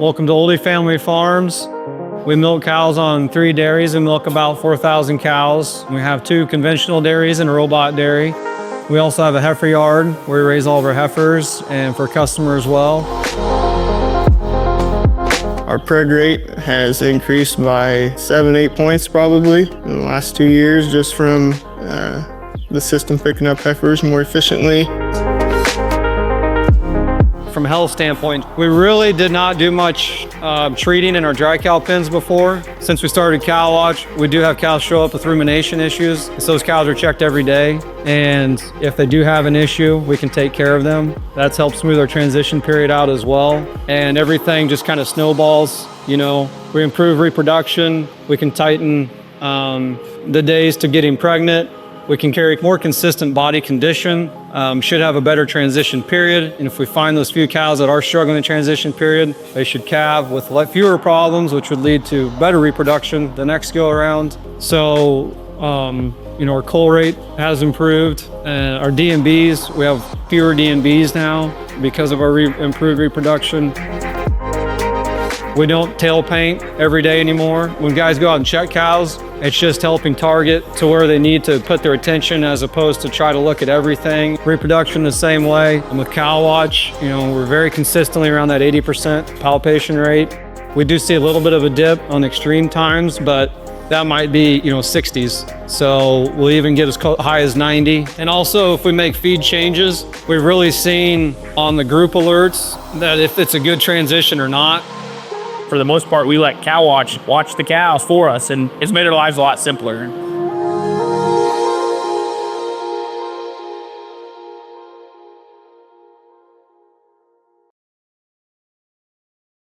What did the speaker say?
Welcome to Oldie Family Farms. We milk cows on 3 dairies and milk about 4,000 cows. We have 2 conventional dairies and a robot dairy. We also have a heifer yard where we raise all of our heifers and for customers as well. Our preg rate has increased by 7-8 points probably in the last 2 years just from the system picking up heifers more efficiently. From a health standpoint, we really did not do much treating in our dry cow pens before. Since we started Cow Watch, we do have cows show up with rumination issues. So those cows are checked every day. And if they do have an issue, we can take care of them. That's helped smooth our transition period out as well. And everything just kind of snowballs. You know, we improve reproduction. We can tighten the days to getting pregnant. We can carry more consistent body condition, should have a better transition period. And if we find those few cows that are struggling in the transition period, they should calve with fewer problems, which would lead to better reproduction the next go around. So, you know, our cull rate has improved. Our DMBs, we have fewer DMBs now because of our improved reproduction. We don't tail paint every day anymore. When guys go out and check cows, it's just helping target to where they need to put their attention as opposed to try to look at everything. Reproduction the same way. And with Cow Watch, you know, we're very consistently around that 80% palpation rate. We do see a little bit of a dip on extreme times, but that might be, you know, 60s. So we'll even get as high as 90. And also if we make feed changes, we've really seen on the group alerts that if it's a good transition or not. For the most part, we let Cow Watch watch the cows for us, and it's made our lives a lot simpler.